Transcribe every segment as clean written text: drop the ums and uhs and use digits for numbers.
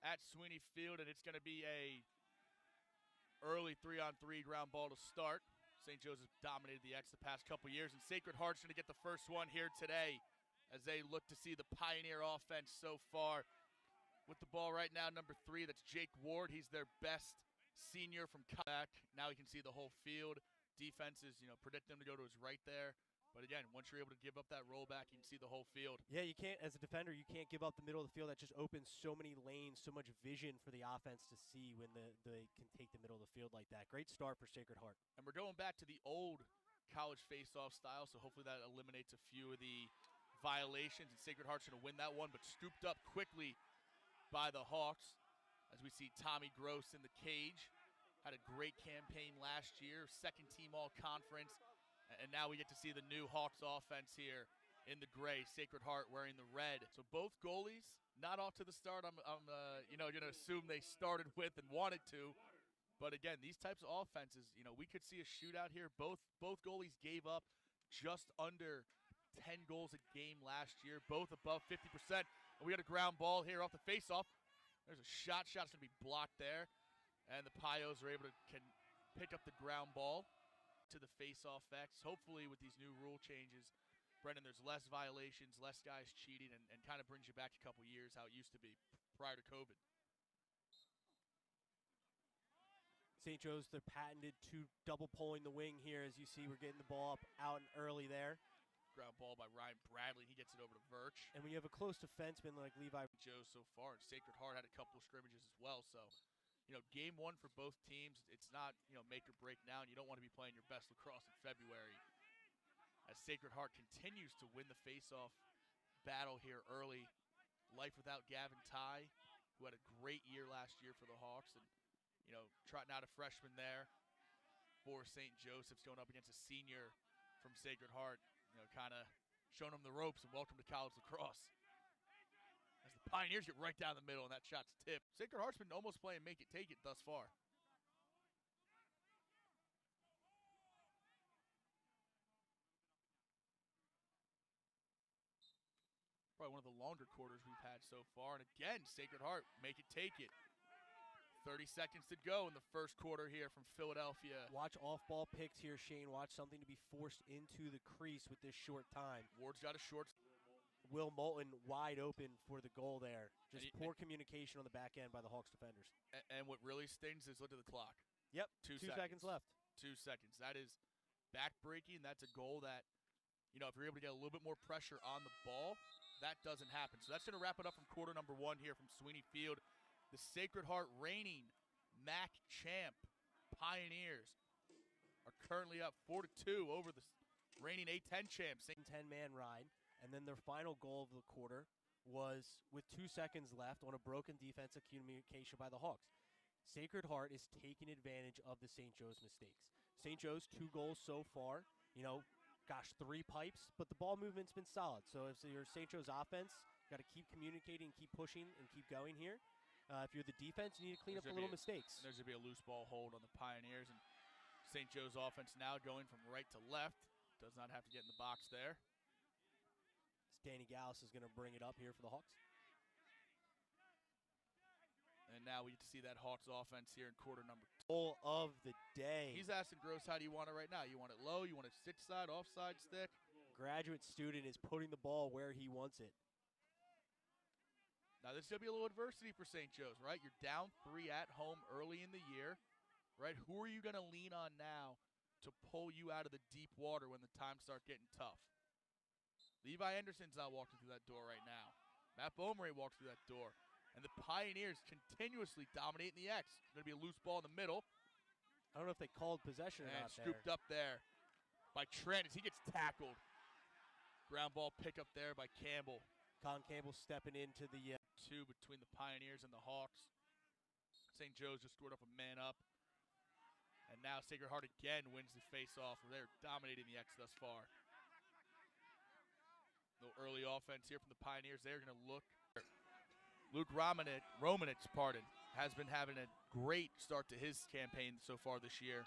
at Sweeney Field, and it's going to be a early 3-on-3 ground ball to start. St. Joe's has dominated the X the past couple years, and Sacred Heart's going to get the first one here today as they look to see the Pioneer offense so far. With the ball right now, number 3, that's Jake Ward. He's their best senior from comeback. Now you can see the whole field. Defense is, predict them to go to his right there. But again, once you're able to give up that rollback, you can see the whole field. Yeah, you can't, as a defender, you can't give up the middle of the field. That just opens so many lanes, so much vision for the offense to see when they can take the middle of the field like that. Great start for Sacred Heart. And we're going back to the old college face-off style, so hopefully that eliminates a few of the violations, and Sacred Heart's going to win that one, but scooped up quickly by the Hawks as we see Tommy Gross in the cage. Had a great campaign last year, second team all-conference. And now we get to see the new Hawks offense here in the gray, Sacred Heart wearing the red. So both goalies not off to the start I'm going to assume they started with and wanted to. But again, these types of offenses, we could see a shootout here. Both goalies gave up just under 10 goals a game last year, both above 50%. And we got a ground ball here off the faceoff. There's a shot. Shot's going to be blocked there. And the Pios are able to pick up the ground ball to the face-off X. Hopefully with these new rule changes, Brendan, there's less violations, less guys cheating, and kind of brings you back a couple years how it used to be prior to COVID. St. Joe's, they're patented to double pulling the wing here. As you see, we're getting the ball up out and early there. Ground ball by Ryan Bradley. He gets it over to Virch. And when you have a close defenseman like Levi Joe so far, and Sacred Heart had a couple of scrimmages as well, so game one for both teams, it's not, make or break now, and you don't want to be playing your best lacrosse in February. As Sacred Heart continues to win the face-off battle here early. Life without Gavin Ty, who had a great year last year for the Hawks, and, trotting out a freshman there for St. Joseph's, going up against a senior from Sacred Heart, kind of showing them the ropes and welcome to college lacrosse. As the Pioneers get right down the middle and that shot's tipped. Sacred Heart's been almost playing make it, take it thus far. Probably one of the longer quarters we've had so far. And again, Sacred Heart, make it, take it. 30 seconds to go in the first quarter here from Philadelphia. Watch off-ball picks here, Shane. Watch something to be forced into the crease with this short time. Ward's got a short. Will Moulton wide open for the goal there. Just poor communication on the back end by the Hawks defenders. And what really stings is look at the clock. Yep, 2 seconds left. 2 seconds. That is back-breaking. That's a goal that, if you're able to get a little bit more pressure on the ball, that doesn't happen. So that's going to wrap it up from quarter number 1 here from Sweeney Field. The Sacred Heart reigning MAC champ Pioneers are currently up 4-2 over the reigning A10 champs. 10-man ride. And then their final goal of the quarter was with 2 seconds left on a broken defensive communication by the Hawks. Sacred Heart is taking advantage of the St. Joe's mistakes. St. Joe's 2 goals so far, 3 pipes, but the ball movement's been solid. So if you're St. Joe's offense, you got to keep communicating, keep pushing, and keep going here. If you're the defense, you need to clean up the little mistakes. There's going to be a loose ball hold on the Pioneers, and St. Joe's offense now going from right to left. Does not have to get in the box there. Danny Gallus is going to bring it up here for the Hawks. And now we get to see that Hawks offense here in quarter number 2. Goal of the day. He's asking Gross, how do you want it right now? You want it low? You want it stick side, offside stick? Graduate student is putting the ball where he wants it. Now this is going to be a little adversity for St. Joe's, right? You're down 3 at home early in the year, right? Who are you going to lean on now to pull you out of the deep water when the times start getting tough? Levi Anderson's not walking through that door right now. Matt Beaumont walks through that door. And the Pioneers continuously dominating the X. Going to be a loose ball in the middle. I don't know if they called possession or not. And scooped up there by Trant as he gets tackled. Ground ball pickup there by Campbell. Colin Campbell stepping into the 2 between the Pioneers and the Hawks. St. Joe's just scored up a man up. And now Sacred Heart again wins the face-off. They're dominating the X thus far. No early offense here from the Pioneers. They're going to look. Luke Romanek, has been having a great start to his campaign so far this year.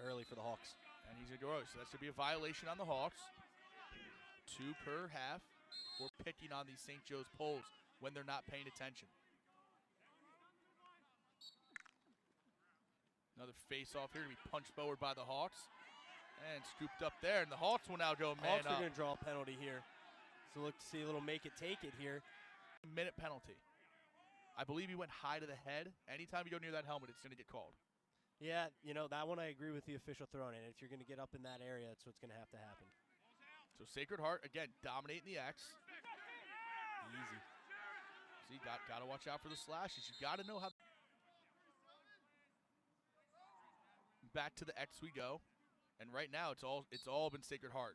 Early for the Hawks. And he's going to go early. So that should be a violation on the Hawks. 2 per half for picking on these St. Joe's poles when they're not paying attention. Another face-off here to be punched forward by the Hawks. And scooped up there, and the Hawks will now go man Hawks are up. going to draw a penalty here. So look to see a little make it, take it here. Minute penalty. I believe he went high to the head. Anytime you go near that helmet, it's going to get called. Yeah, you know, that one I agree with the official throwing in. If you're going to get up in that area, that's what's going to have to happen. So Sacred Heart, again, dominating the X. Easy. So you got to watch out for the slashes. You got to know how. Back to the X we go. And right now, it's all been Sacred Heart.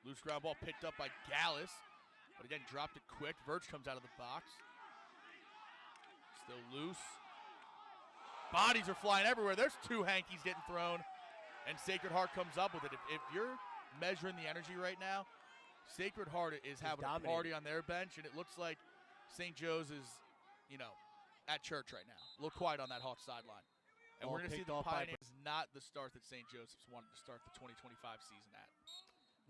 Loose ground ball picked up by Gallus. But again, dropped it quick. Verge comes out of the box. Still loose. Bodies are flying everywhere. There's two hankies getting thrown. And Sacred Heart comes up with it. If you're measuring the energy right now, Sacred Heart is having a party on their bench. And it looks like St. Joe's is, at church right now. A little quiet on that Hawks sideline. And we're going to see the Pioneers not the start that St. Joseph's wanted to start the 2025 season at.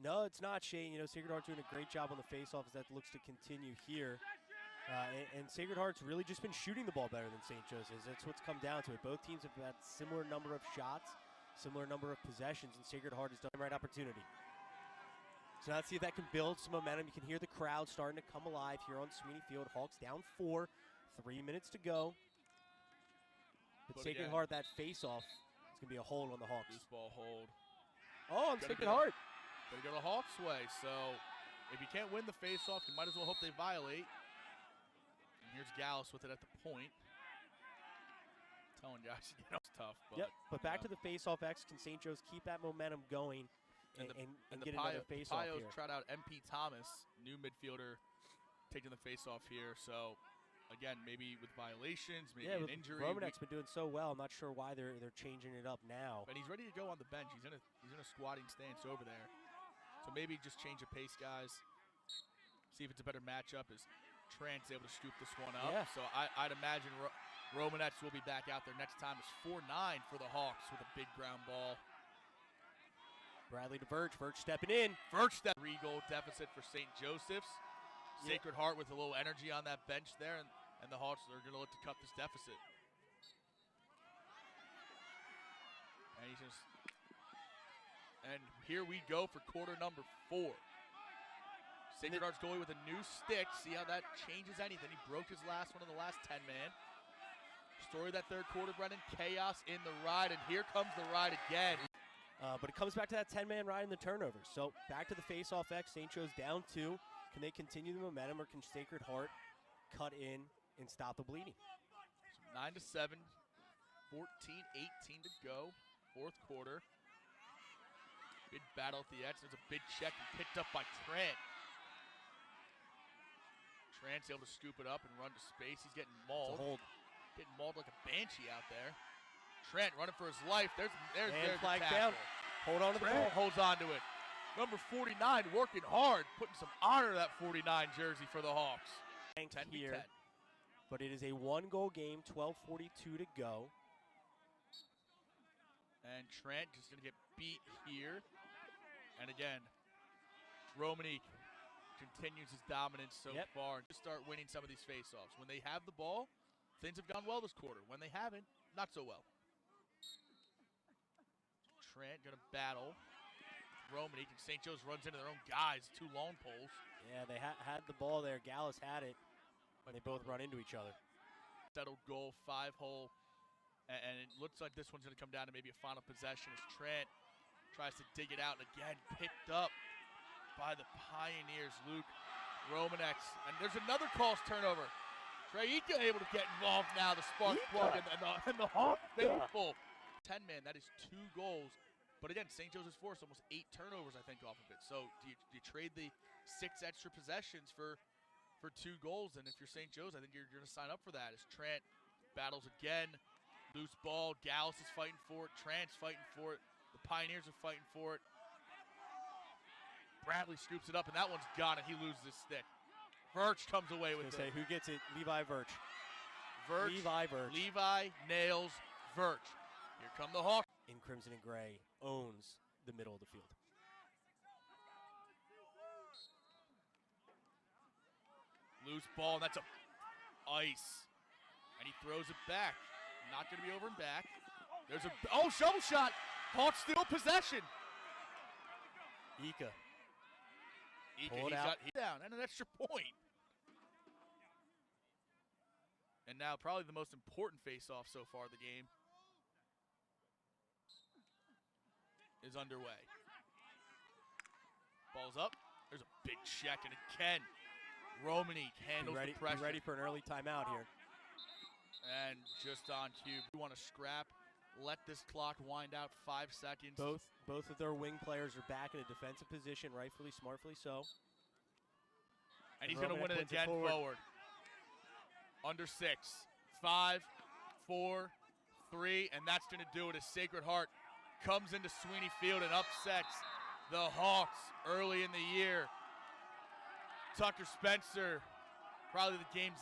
No, it's not, Shane. Sacred Heart's doing a great job on the faceoff as that looks to continue here. And Sacred Heart's really just been shooting the ball better than St. Joseph's. That's what's come down to it. Both teams have had similar number of shots, similar number of possessions, and Sacred Heart has done the right opportunity. So now let's see if that can build some momentum. You can hear the crowd starting to come alive here on Sweeney Field. Hawks down 4, 3 minutes to go. But Sacred Heart, that face-off, it's going to be a hold on the Hawks. Loose ball hold. Oh, on Sacred Heart. Going to go the Hawks' way. So if you can't win the face-off, you might as well hope they violate. And here's Gallus with it at the point. I'm telling you guys, it's tough. But, but back to the face-off X. Can St. Joe's keep that momentum going and get another face-off here? Trot out MP Thomas, new midfielder, taking the face-off here. So again, maybe with violations, maybe an injury. Romanek's been doing so well. I'm not sure why they're changing it up now. But he's ready to go on the bench. He's in a squatting stance over there. So maybe just change the pace, guys. See if it's a better matchup as Trant's able to scoop this one up. Yeah. So I'd imagine Romanek will be back out there next time. It's 4-9 for the Hawks with a big ground ball. Bradley to Verge. Verge stepping in. Verge step. 3-goal deficit for St. Joseph's. Sacred Heart with a little energy on that bench there, and the Hawks are going to look to cut this deficit. And here we go for quarter number 4. Sacred Heart's goalie with a new stick. See how that changes anything. He broke his last one in the last 10-man. Story of that third quarter, Brendan. Chaos in the ride, and here comes the ride again. But it comes back to that 10-man ride and the turnovers. So back to the face-off X. St. Joe's down 2. Can they continue the momentum, or can Sacred Heart cut in and stop the bleeding? So 9-7, 14-18 to go, fourth quarter. Good battle at the X. There's a big check and picked up by Trant. Trant's able to scoop it up and run to space. He's getting mauled. Getting mauled like a banshee out there. Trant running for his life. There's flag down. Hold on to the ball. Holds on to it. Number 49 working hard, putting some honor to that 49 jersey for the Hawks. 10 here, but it is a 1-goal game, 12:42 to go. And Trant just going to get beat here. And again, Romanek continues his dominance so far. Just start winning some of these faceoffs. When they have the ball, things have gone well this quarter. When they haven't, not so well. Trant going to battle Romanek, and St. Joe's runs into their own guys, 2 long poles. Yeah, they had the ball there. Gallus had it, and they both run into each other. Settled goal, 5-hole, and it looks like this one's going to come down to maybe a final possession as Trant tries to dig it out, and again, picked up by the Pioneers, Luke Romanek. And there's another Calls turnover. Treika able to get involved now, the spark plug, and the Hawks faithful. 10-man, that is 2 goals. But again, St. Joseph's forced almost 8 turnovers, I think, off of it. So do you trade the 6 extra possessions for 2 goals? And if you're St. Joe's, I think you're going to sign up for that. As Trant battles again, loose ball. Gallus is fighting for it. Trant's fighting for it. The Pioneers are fighting for it. Bradley scoops it up, and that one's gone, and he loses his stick. Verch comes away with it. Who gets it? Levi Verch. Levi Verch. Levi nails Verch. Here come the Hawks. In crimson and gray, owns the middle of the field. Loose ball, and that's a ice. And he throws it back. Not going to be over and back. There's a, oh, shovel shot. Hawks still possession. Ika. He's got down, and an extra point. And now probably the most important face-off so far of the game is underway. Ball's up. There's a big check, and again, Romanek handles the pressure. Be ready for an early timeout here. And just on cue. You want to scrap, let this clock wind out 5 seconds. Both of their wing players are back in a defensive position, rightfully, smartfully so. And he's going to win it again forward. Under 6. 5, 4, 3, and that's going to do it as Sacred Heart comes into Sweeney Field and upsets the Hawks early in the year. Tucker Spencer, probably the game's